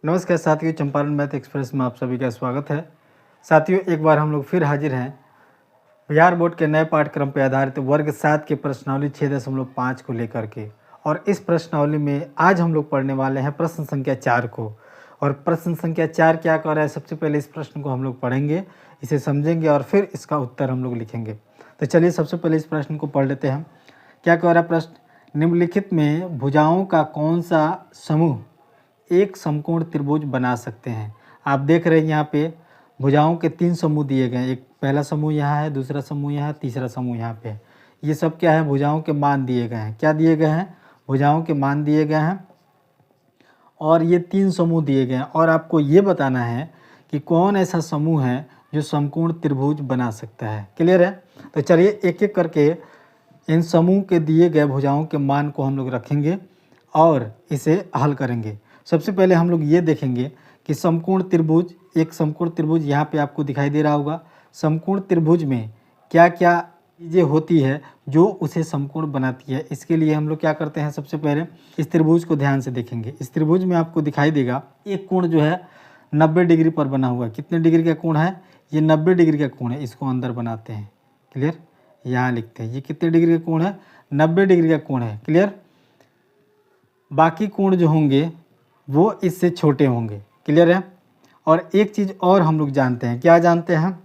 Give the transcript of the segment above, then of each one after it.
नमस्कार साथियों, Champaran math express में आप सभी का स्वागत है। साथियों, एक बार हम लोग फिर हाजिर हैं बिहार बोर्ड के नए पाठ्यक्रम पर आधारित वर्ग 7 के प्रश्नावली 6.5 को लेकर के। और इस प्रश्नावली में आज हम लोग पढ़ने वाले हैं प्रश्न संख्या 4 को। और प्रश्न संख्या 4 क्या कह रहा है, सबसे पहले इस प्रश्न को हम लोग पढ़ेंगे, इसे समझेंगे और फिर इसका उत्तर हम लोग लिखेंगे। तो चलिए सबसे पहले इस प्रश्न को पढ़ लेते हैं। क्या कह रहा है प्रश्न, निम्नलिखित में भुजाओं का कौन सा समूह एक समकोण त्रिभुज बना सकते हैं। आप देख रहे हैं यहाँ पे भुजाओं के 3 समूह दिए गए हैं। एक पहला समूह यहाँ है, दूसरा समूह यहाँ है, तीसरा समूह यहाँ पे है। ये सब क्या है, भुजाओं के मान दिए गए हैं। क्या दिए गए हैं, भुजाओं के मान दिए गए हैं और ये 3 समूह दिए गए हैं। और आपको ये बताना है कि कौन ऐसा समूह है जो समकोण त्रिभुज बना सकता है। क्लियर है? तो चलिए एक एक करके इन समूह के दिए गए भुजाओं के मान को हम लोग रखेंगे और इसे हल करेंगे। सबसे पहले हम लोग ये देखेंगे कि समकोण त्रिभुज, एक समकोण त्रिभुज यहाँ पे आपको दिखाई दे रहा होगा। समकोण त्रिभुज में क्या क्या चीज़ें होती है जो उसे समकोण बनाती है। इसके लिए हम लोग क्या करते हैं, सबसे पहले इस त्रिभुज को ध्यान से देखेंगे। इस त्रिभुज में आपको दिखाई देगा एक कोण जो है 90 डिग्री पर बना हुआ है। कितने डिग्री का कोण है, ये 90 डिग्री का कोण है। इसको अंदर बनाते हैं। क्लियर? यहाँ लिखते हैं ये कितने डिग्री का कोण है, 90 डिग्री का कोण है। क्लियर? बाकी कोण जो होंगे वो इससे छोटे होंगे। क्लियर है? और एक चीज़ और हम लोग जानते हैं, क्या जानते हैं,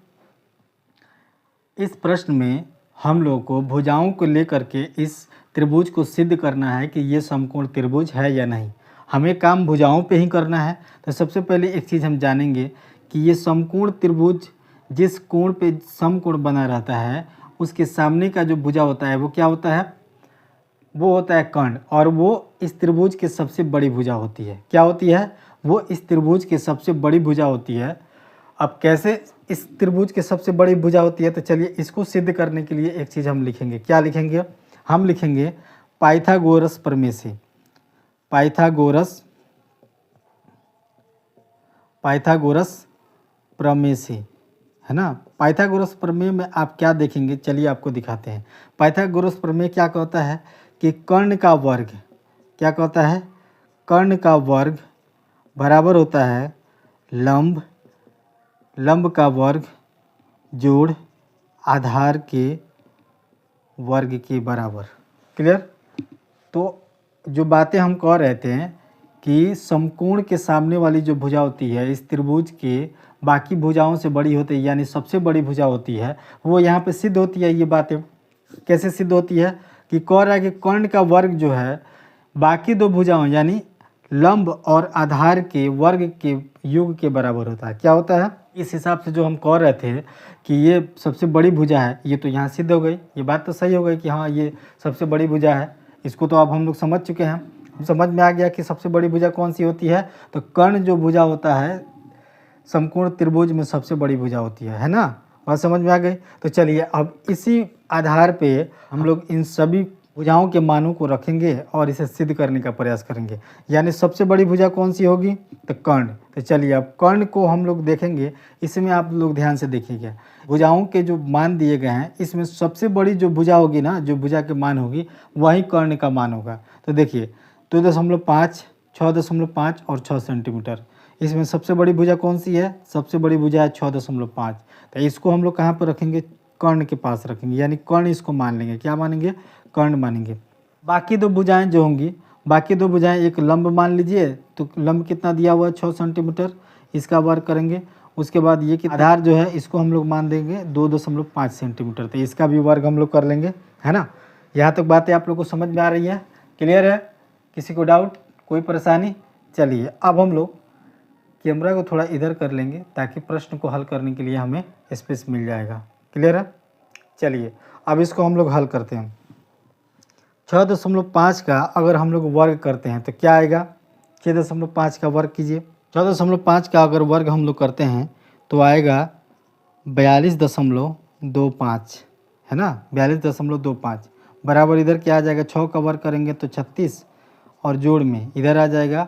इस प्रश्न में हम लोग को भुजाओं को लेकर के इस त्रिभुज को सिद्ध करना है कि ये समकोण त्रिभुज है या नहीं। हमें काम भुजाओं पे ही करना है। तो सबसे पहले एक चीज़ हम जानेंगे कि ये समकोण त्रिभुज जिस कोण पे समकोण बना रहता है उसके सामने का जो भुजा होता है वो क्या होता है, वो होता है कर्ण। और वो इस त्रिभुज की सबसे बड़ी भुजा होती है। क्या होती है, वो इस त्रिभुज की सबसे बड़ी भुजा होती है। अब कैसे इस त्रिभुज की सबसे बड़ी भुजा होती है, तो चलिए इसको सिद्ध करने के लिए एक चीज़ हम लिखेंगे। क्या लिखेंगे, हम लिखेंगे पाइथागोरस प्रमेय। पाइथागोरस प्रमेय से, है ना। पाइथागोरस प्रमेय में आप क्या देखेंगे, चलिए आपको दिखाते हैं। पाइथागोरस प्रमेय क्या कहता है कि कर्ण का वर्ग, क्या कहता है, कर्ण का वर्ग बराबर होता है लंब का वर्ग जोड़ आधार के वर्ग के बराबर। क्लियर? तो जो बातें हम कह रहे थे कि समकोण के सामने वाली जो भुजा होती है इस त्रिभुज के बाकी भुजाओं से बड़ी होती है, यानी सबसे बड़ी भुजा होती है, वो यहाँ पे सिद्ध होती है। ये बातें कैसे सिद्ध होती है कि कह रहा है कि कर्ण का वर्ग जो है बाकी 2 भुजाओं यानी लंब और आधार के वर्ग के योग के बराबर होता है। क्या होता है, इस हिसाब से जो हम कह रहे थे कि ये सबसे बड़ी भुजा है, ये तो यहाँ सिद्ध हो गई। ये बात तो सही हो गई कि हाँ ये सबसे बड़ी भुजा है। इसको तो अब हम लोग समझ चुके हैं, समझ में आ गया कि सबसे बड़ी भुजा कौन सी होती है। तो कर्ण जो भुजा होता है समकोण त्रिभुज में सबसे बड़ी भुजा होती है ना। बात समझ में आ गई? तो चलिए अब इसी आधार पे हम लोग इन सभी भुजाओं के मानों को रखेंगे और इसे सिद्ध करने का प्रयास करेंगे। यानी सबसे बड़ी भुजा कौन सी होगी, तो कर्ण। तो चलिए अब कर्ण को हम लोग देखेंगे। इसमें आप लोग ध्यान से देखिएगा, भुजाओं के जो मान दिए गए हैं इसमें सबसे बड़ी जो भुजा होगी ना, जो भुजा के मान होगी वही कर्ण का मान होगा। तो देखिए 2.5, 6.5 और 6 सेंटीमीटर। इसमें सबसे बड़ी भुजा कौन सी है, सबसे बड़ी भुजा है 6.5। तो इसको हम लोग कहाँ पर रखेंगे, कर्ण के पास रखेंगे, यानी कर्ण इसको मान लेंगे। क्या मानेंगे, कर्ण मानेंगे। बाकी 2 भुजाएं जो होंगी, बाकी 2 भुजाएं, एक लंब मान लीजिए, तो लंब कितना दिया हुआ है 6 सेंटीमीटर, इसका वर्ग करेंगे। उसके बाद ये कि आधार जो है इसको हम लोग मान देंगे 2.5 सेंटीमीटर, तो इसका भी वर्ग हम लोग कर लेंगे, है ना। यहाँ तक बातें आप लोग को समझ में आ रही है, क्लियर है? किसी को डाउट, कोई परेशानी? चलिए अब हम लोग कैमरा को थोड़ा इधर कर लेंगे ताकि प्रश्न को हल करने के लिए हमें स्पेस मिल जाएगा। क्लियर है? चलिए अब इसको हम लोग हल करते हैं। 6.5 का अगर हम लोग वर्ग करते हैं तो क्या आएगा, 6.5 का वर्ग कीजिए। 6.5 का अगर वर्ग हम लोग करते हैं तो आएगा 42.25, है ना, 42.25 बराबर इधर क्या आ जाएगा, 6 का वर्ग करेंगे तो 36 और जोड़ में इधर आ जाएगा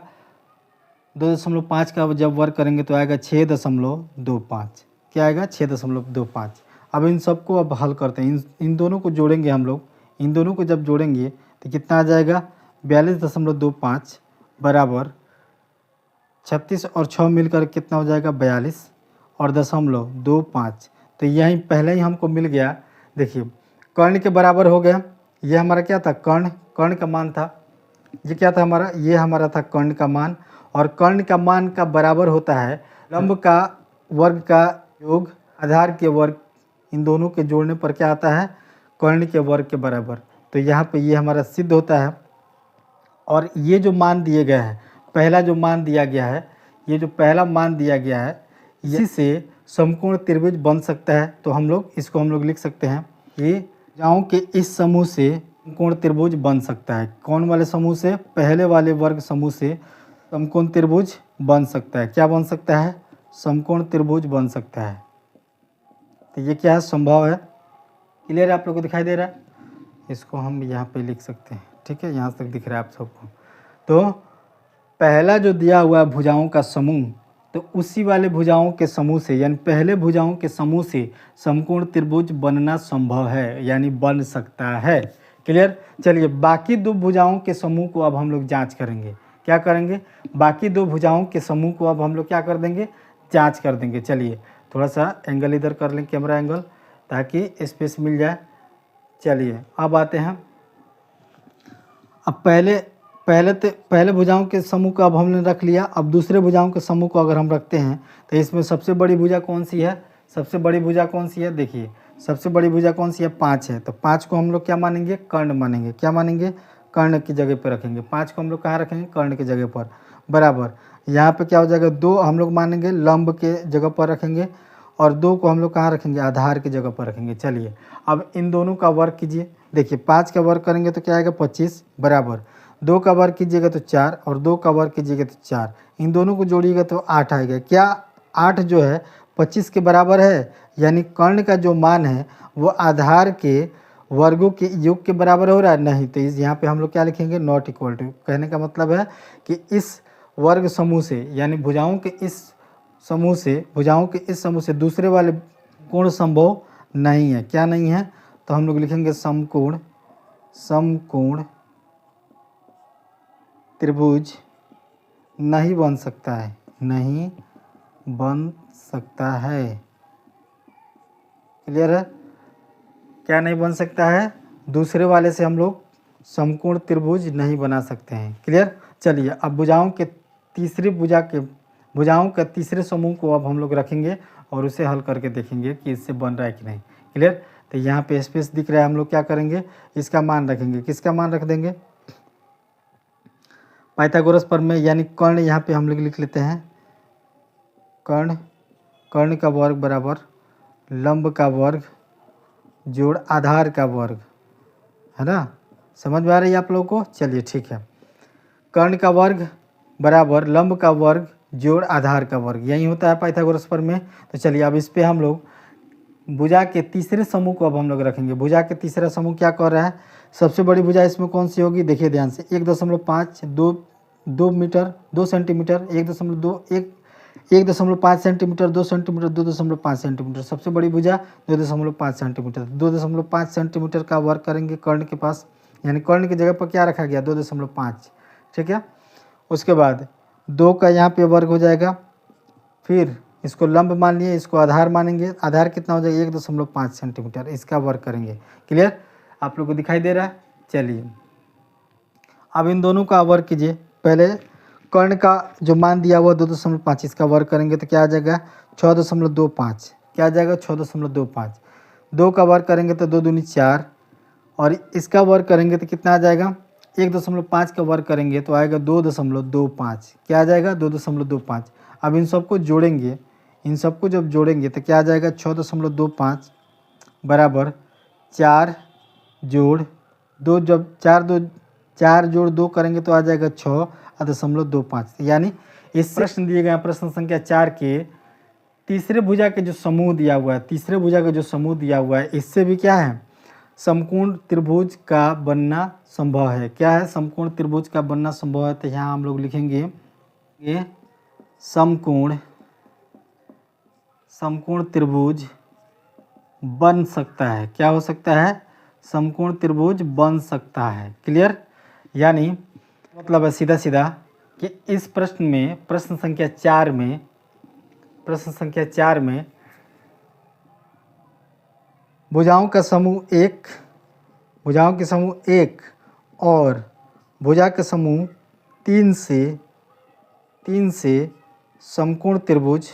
2.5 का जब वर्ग करेंगे तो आएगा 6.25। क्या आएगा, 6.25। अब इन सबको अब हल करते हैं, इन दोनों को जोड़ेंगे हम लोग। इन दोनों को जब जोड़ेंगे तो कितना आ जाएगा, 42.25 बराबर 36 और 6 मिलकर कितना हो जाएगा 42 और 0.25। तो यही पहले ही हमको मिल गया। देखिए कर्ण के बराबर हो गया। ये हमारा क्या था, कर्ण का मान था। ये क्या था हमारा, ये हमारा था कर्ण का मान। और कर्ण का मान का बराबर होता है लंब का वर्ग का योग आधार के वर्ग, इन दोनों के जोड़ने पर क्या आता है, कर्ण के वर्ग के बराबर। तो यहाँ पे ये हमारा सिद्ध होता है। और ये जो मान दिए गए हैं, पहला जो मान दिया गया है, ये जो पहला मान दिया गया है, इसी से समकोण त्रिभुज बन सकता है। तो हम लोग लिख सकते हैं कि भुजाओं के इस समूह से समकोण त्रिभुज बन सकता है। कौन वाले समूह से, पहले वाले वर्ग समूह से समकोण त्रिभुज बन सकता है। क्या बन सकता है, समकोण त्रिभुज बन सकता है। तो ये क्या है, संभव है। क्लियर है, आप लोग को दिखाई दे रहा है। इसको हम यहाँ पे लिख सकते हैं, ठीक है, यहाँ तक दिख रहा है आप सबको। तो पहला जो दिया हुआ है भुजाओं का समूह, तो उसी वाले भुजाओं के समूह से, यानी पहले भुजाओं के समूह से समकोण त्रिभुज बनना संभव है, यानी बन सकता है। क्लियर। चलिए बाकी दो भुजाओं के समूह को अब हम लोग जांच करेंगे। क्या करेंगे, बाकी दो भुजाओं के समूह को अब हम लोग क्या कर देंगे, जांच कर देंगे। चलिए थोड़ा सा एंगल इधर कर लें, कैमरा एंगल, ताकि स्पेस मिल जाए। चलिए अब आते हैं। अब पहले भुजाओं के समूह को अब हमने रख लिया। अब दूसरे भुजाओं के समूह को अगर हम रखते हैं तो इसमें सबसे बड़ी भुजा कौन सी है, सबसे बड़ी भुजा कौन सी है, देखिए सबसे बड़ी भुजा कौन सी है, 5 है। तो 5 को हम लोग क्या मानेंगे, कर्ण मानेंगे। क्या मानेंगे, कर्ण की जगह पर रखेंगे। 5 को हम लोग कहाँ रखेंगे, कर्ण की जगह पर। बराबर यहाँ पे क्या हो जाएगा, 2 हम लोग मानेंगे लंब के जगह पर रखेंगे, और 2 को हम लोग कहाँ रखेंगे, आधार की जगह पर रखेंगे। चलिए अब इन दोनों का वर्ग कीजिए। देखिए 5 का वर्ग करेंगे तो क्या आएगा, 25, बराबर 2 का वर्ग कीजिएगा तो 4, और 2 का वर्ग कीजिएगा तो 4। इन दोनों को जोड़िएगा तो 8 आएगा। क्या 8 जो है 25 के बराबर है, यानी कर्ण का जो मान है वो आधार के वर्गों के योग के बराबर हो रहा है, नहीं। तो इस यहाँ पे हम लोग क्या लिखेंगे, नॉट इक्वल टू। कहने का मतलब है कि इस वर्ग समूह से, यानी भुजाओं के इस समूह से दूसरे वाले कोण संभव नहीं है। क्या नहीं है, तो हम लोग लिखेंगे समकोण त्रिभुज नहीं बन सकता है, नहीं बन सकता है। क्लियर है, क्या नहीं बन सकता है, दूसरे वाले से हम लोग समकोण त्रिभुज नहीं बना सकते हैं। क्लियर। चलिए अब भुजाओं के तीसरे समूह को अब हम लोग रखेंगे और उसे हल करके देखेंगे कि इससे बन रहा है कि नहीं। क्लियर। तो यहाँ पे स्पेस दिख रहा है, हम लोग क्या करेंगे, इसका मान रखेंगे। किसका मान रख देंगे, पाइथागोरस प्रमेय, यानी कर्ण यहाँ पे हम लोग लिख लेते हैं। कर्ण का वर्ग बराबर लंब का वर्ग जोड़ आधार का वर्ग, है ना। समझ में आ रही है आप लोगों को। चलिए ठीक है, कर्ण का वर्ग बराबर लंब का वर्ग जोड़ आधार का वर्ग, यही होता है पाइथागोरस प्रमेय। तो चलिए अब इस पे हम लोग भुजा के तीसरे समूह को अब हम लोग रखेंगे। भुजा के तीसरा समूह क्या कर रहा है, सबसे बड़ी भुजा इसमें कौन सी होगी, देखिए ध्यान से, 1.5 2 metre 2 centimetre, 1.5 centimetre 2 centimetre 2.5 centimetre, सबसे बड़ी भुजा 2.5 सेंटीमीटर। 2.5 सेंटीमीटर का वर्ग करेंगे कर्ण के पास, यानी कर्ण की जगह पर क्या रखा गया, 2.5। ठीक है। उसके बाद 2 का यहाँ पे वर्ग हो जाएगा, फिर इसको लंब मान लिए, इसको आधार मानेंगे। आधार कितना हो जाएगा, 1.5 सेंटीमीटर, इसका वर्ग करेंगे। क्लियर, आप लोग को दिखाई दे रहा है। चलिए अब इन दोनों का वर्ग कीजिए। पहले कर्ण का जो मान दिया हुआ 2.5, इसका वर्ग करेंगे तो क्या आ जाएगा, 6.25। क्या आ जाएगा, 6.25। 2 का वर्ग करेंगे तो 2 दूनी 4, और इसका वर्ग करेंगे तो कितना आ जाएगा, 1.5 का वर्ग करेंगे तो आएगा 2.25। क्या आ जाएगा, 2.25। अब इन सबको जोड़ेंगे, इन सबको जब जोड़ेंगे तो क्या आ जाएगा, 6.25 बराबर 4 जोड़ 2, जब 4 जोड़ 2 करेंगे तो आ जाएगा 6.25। यानी इस प्रश्न दिए गए प्रश्न संख्या 4 के तीसरे भुजा के जो समूह दिया हुआ है, इससे भी क्या है, समकोण त्रिभुज का बनना संभव है। क्या है, समकोण त्रिभुज का बनना संभव है। तो यहाँ हम लोग लिखेंगे ये समकोण त्रिभुज बन सकता है। क्या हो सकता है, समकोण त्रिभुज बन सकता है। क्लियर, यानी मतलब है सीधा सीधा कि इस प्रश्न में प्रश्न संख्या 4 में भुजाओं का समूह एक और भुजा का समूह 3 से समकोण त्रिभुज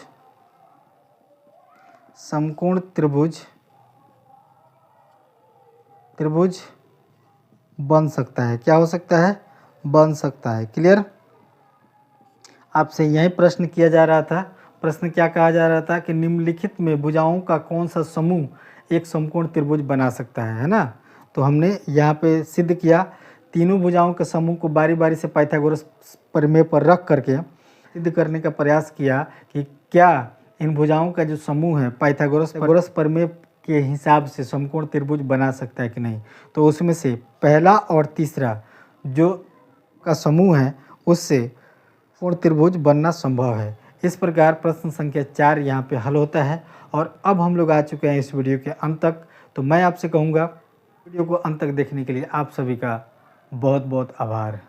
बन सकता है। क्या हो सकता है? बन सकता है। क्लियर? आपसे यही प्रश्न किया जा रहा था। प्रश्न क्या कहा जा रहा था कि निम्नलिखित में भुजाओं का कौन सा समूह एक समकोण त्रिभुज बना सकता है ना? तो हमने यहाँ पे सिद्ध किया। तीनों भुजाओं के समूह को बारी बारी से पाइथागोरस प्रमेय पर रख करके सिद्ध करने का प्रयास किया कि क्या इन भुजाओं का जो समूह है पाइथागोरस प्रमेय के हिसाब से समकोण त्रिभुज बना सकता है कि नहीं। तो उसमें से पहला और तीसरा जो का समूह है उससे कोण त्रिभुज बनना संभव है। इस प्रकार प्रश्न संख्या 4 यहाँ पे हल होता है। और अब हम लोग आ चुके हैं इस वीडियो के अंत तक। तो मैं आपसे कहूँगा वीडियो को अंत तक देखने के लिए आप सभी का बहुत बहुत आभार।